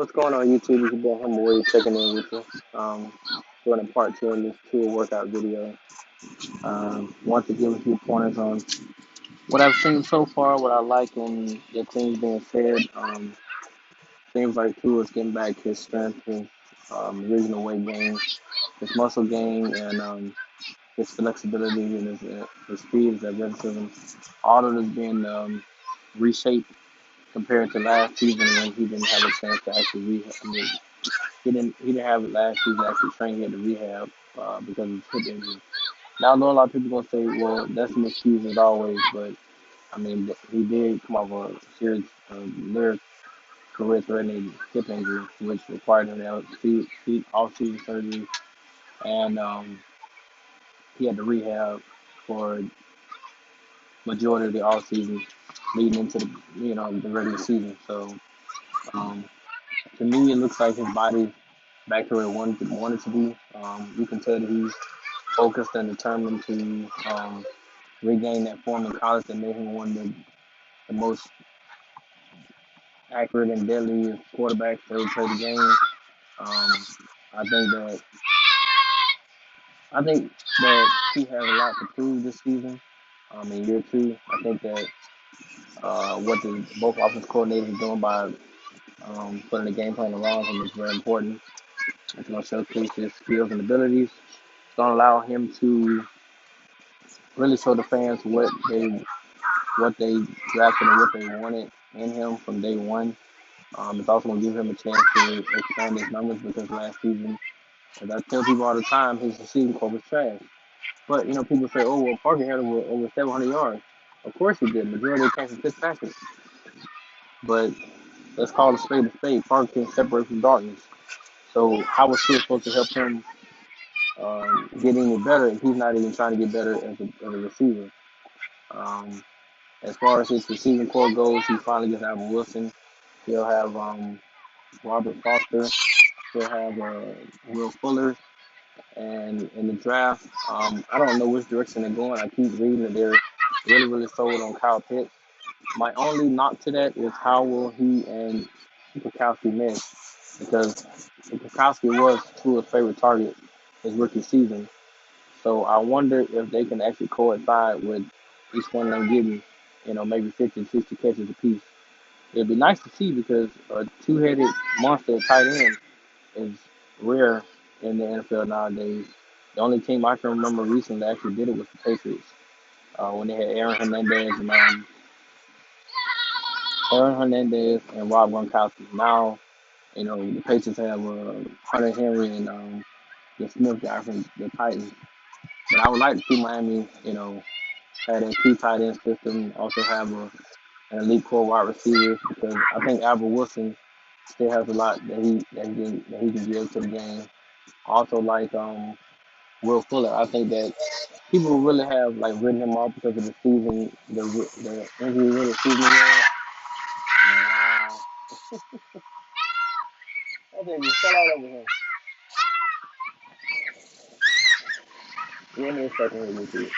What's going on YouTube? It's your boy Humble checking in with you. Doing a part two in this tool workout video. Want to give a few pointers on what I've seen so far, what I like, and the things being said. Seems like Tua is getting back his strength, his original weight gain, his muscle gain, and his flexibility and his speed, his athleticism. All of this being reshaped compared to last season when he didn't have a chance to actually rehab. He didn't have it last season to actually train. He had to rehab because of his hip injury. Now I know a lot of people gonna say, well, that's an excuse as always, but I mean he did come off a serious near career-threatening hip injury, which required him to have off-season surgery, and he had to rehab for majority of the off season leading into the regular season. So um, to me, it looks like his body back to where it wanted to be. You can tell that he's focused and determined to regain that form in college that made him one of the most accurate and deadly quarterbacks to ever play the game. I think that he has a lot to prove this season. In year two, I think that what the both offense coordinators are doing by putting the game plan around him is very important. It's going to showcase his skills and abilities. It's going to allow him to really show the fans what they drafted and what they wanted in him from day one. It's also going to give him a chance to expand his numbers because last season, as I tell people all the time, his receiving core was trash. But people say, "Oh well, Parker had over 700 yards." Of course he did. Majority of it came from Fitzpatrick. But let's call a spade a spade. Parker can separate from darkness. So how was Tua supposed to help him get any better if he's not even trying to get better as a receiver? Um, as far as his receiving core goes, he finally gets Alvin Wilson. He'll have Robert Foster. He'll have Will Fuller. And in the draft, I don't know which direction they're going. I keep reading that they're really, really sold on Kyle Pitts. My only knock to that is how will he and Gronkowski mesh? Because Gronkowski was Tua's favorite target his rookie season. So I wonder if they can actually coincide with each one of them getting, maybe 50, 60 catches apiece. It'd be nice to see because a two-headed monster tight end is rare in the NFL nowadays. The only team I can remember recently that actually did it was the Patriots when they had Aaron Hernandez and Rob Gronkowski. Now, the Patriots have Hunter Henry and the Smith guy from the Titans. But I would like to see Miami, have a two tight end system, also have an elite core wide receivers because I think Alvin Wilson still has a lot that he can give to the game. Also like Will Fuller, I think that people really have like written him off because of the season, the injury riddled season he had. Wow, that thing just fell all over him. Give me a second here, YouTube.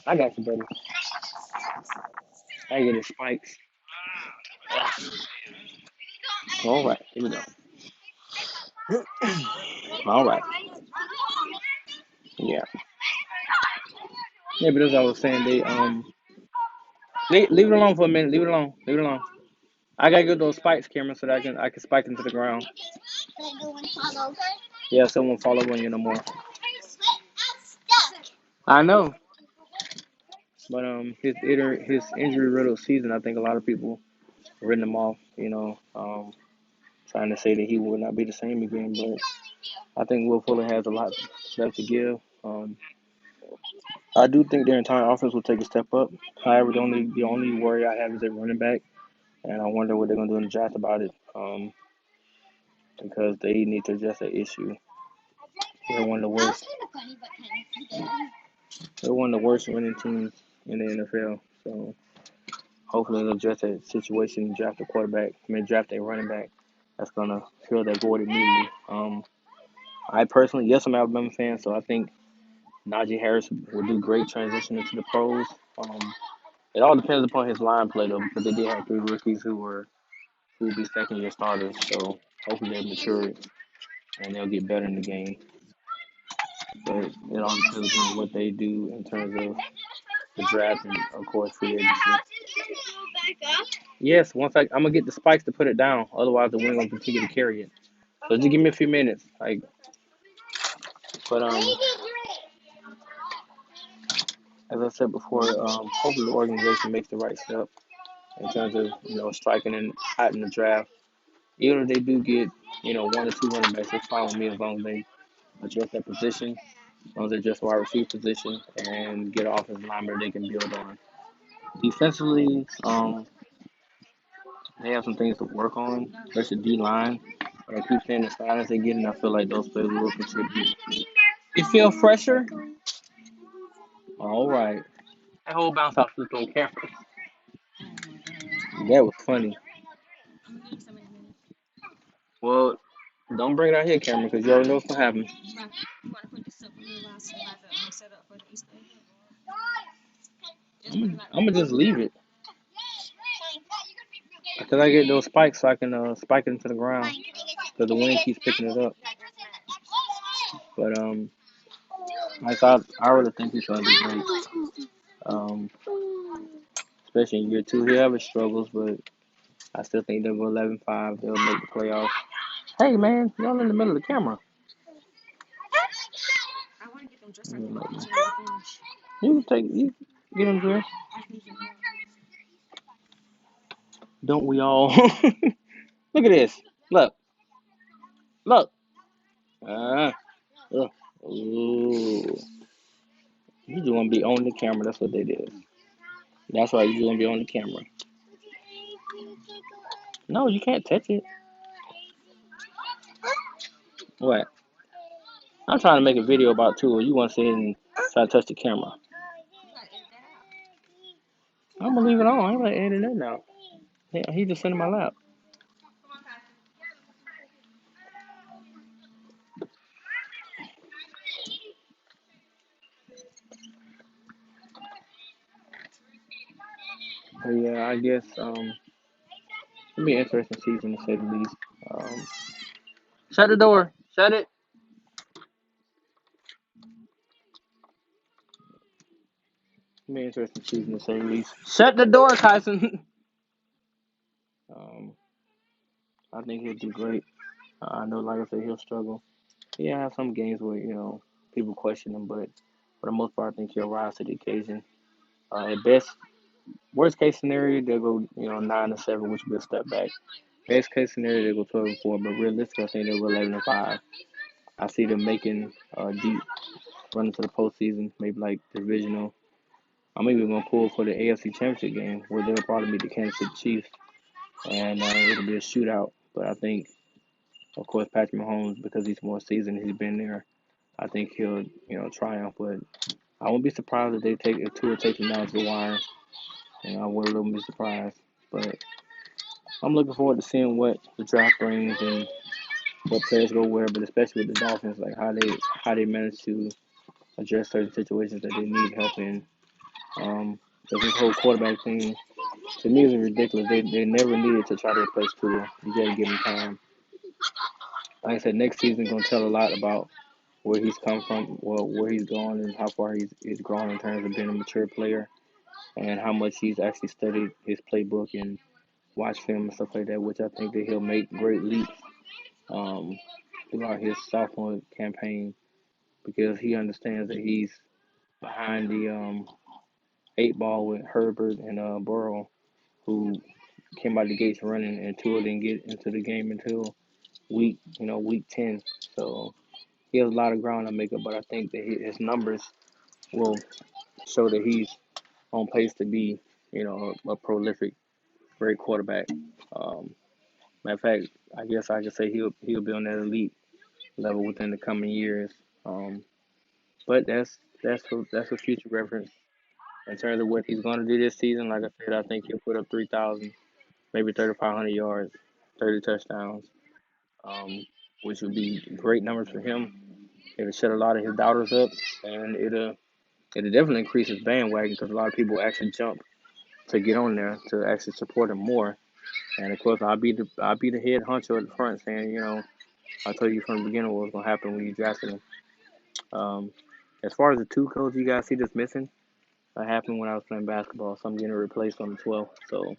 I got you, buddy. I get his spikes. All right, here we go. All right, yeah, yeah. But as I was saying, they leave it alone for a minute. Leave it alone. Leave it alone. I gotta get those spikes, camera, so that I can spike into the ground. Yeah, someone follow on you no more. I know, but his injury riddled season, I think a lot of people written him off. Trying to say that he will not be the same again. But I think Will Fuller has a lot left to give. I do think their entire offense will take a step up. However, the only worry I have is at running back, and I wonder what they're gonna do in the draft about it. Because they need to address that issue. They're one of the worst. They're one of the worst winning teams in the NFL. So hopefully they'll address that situation and draft a quarterback. Draft a running back that's gonna fill that void immediately. I personally, yes, I'm an Alabama fan, so I think Najee Harris will do great transition into the pros. Um, it all depends upon his line play though, because they did have three rookies who will be second year starters. So hopefully they mature and they'll get better in the game. But it all depends on what they do in terms of the draft and of course free agency. Yes, I'm gonna get the spikes to put it down. Otherwise, the wind gonna continue to carry it. So just give me a few minutes. But as I said before, hopefully the organization makes the right step in terms of striking and hot in the draft. Even if they do get one or two running backs, it's fine with me as long as they adjust that position, as long as they adjust the wide receiver position and get an offensive lineman they can build on. Defensively, they have some things to work on, especially D line. But I keep saying the signings they get, and I feel like those players will contribute. You feel fresher? All right. That whole bounce house flipped on camera. That was funny. Well, don't bring it out here, camera, because you already know what's gonna happen. I'm gonna just leave it because I get those spikes so I can spike it into the ground because the wind keeps picking it up. But I really think he's gonna be great. Um, especially in year two, he'll have his struggles, but I still think they'll go 11-5. They'll make the playoffs. Hey man, y'all in the middle of the camera. You can get them dressed. Don't we all? Look at this. Look, look. Uh, Ooh. You just want to be on the camera. That's what they did. That's right. You just want to be on the camera. No, you can't touch it. What? I'm trying to make a video about Tua. You want to sit and try to touch the camera. I'm going to leave it on. I ain't going to edit it now. He just sitting in my lap. But yeah, I guess it'll be an interesting season to say the least. Um, Shut the door. Shut it. It'll be an interesting season to say the least. Shut the door, Tyson. um, I think he'll do great. I know, like I said, he'll struggle. Yeah, I have some games where people question him, but for the most part, I think he'll rise to the occasion. At best, worst case scenario, they'll go 9-7, which will be a step back. Best case scenario, they'll go 12-4, but realistically, I think they'll go 11-5. I see them making deep run into the postseason, maybe like divisional. I'm even gonna pull for the AFC Championship game where they'll probably meet the Kansas City Chiefs, and it'll be a shootout. But I think, of course, Patrick Mahomes, because he's more seasoned, he's been there. I think he'll triumph. But I won't be surprised if Tua takes him down to the wire. And I wouldn't be surprised. But I'm looking forward to seeing what the draft brings and what players go where, but especially with the Dolphins, like how they manage to address certain situations that they need help in. Because this whole quarterback thing, to me, is ridiculous. They never needed to try to replace Tua. You got to give him time. Like I said, next season gonna tell a lot about where he's come from, well, where he's gone, and how far he's grown in terms of being a mature player, and how much he's actually studied his playbook and watched film and stuff like that. Which I think that he'll make great leaps um, throughout his sophomore campaign because he understands that he's behind the eight ball with Herbert and Burrow, who came out the gates running, and Tua didn't get into the game until week 10. So he has a lot of ground to make up, but I think that his numbers will show that he's on pace to be, a prolific, great quarterback. Um, Matter of fact, I guess I could say he'll be on that elite level within the coming years. But that's for future reference in terms of what he's going to do this season, like I said, I think he'll put up 3,000, maybe 3,500 yards, 30 touchdowns, which would be great numbers for him. It'll shut a lot of his doubters up, and it'll definitely increase his bandwagon because a lot of people actually jump to get on there to actually support him more. And of course, I'll be the head honcho at the front, saying, I told you from the beginning what was gonna happen when you drafted him. Um, as far as the two codes you guys see that's missing, that happened when I was playing basketball, so I'm getting replaced on the 12th. So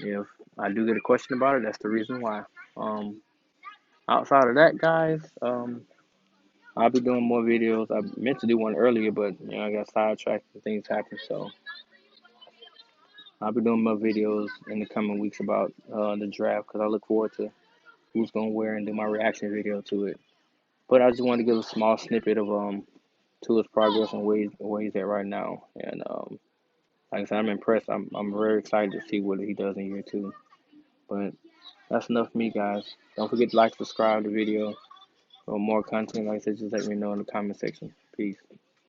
if I do get a question about it, that's the reason why. Um, outside of that, guys, I'll be doing more videos. I meant to do one earlier, but I got sidetracked and things happened. So I'll be doing more videos in the coming weeks about the draft because I look forward to who's gonna wear and do my reaction video to it. But I just wanted to give a small snippet of to his progress and where he's at right now. And like I said, I'm impressed. I'm very excited to see what he does in year two. But that's enough for me, guys. Don't forget to like, subscribe to the video for more content. Like I said, just let me know in the comment section. Peace.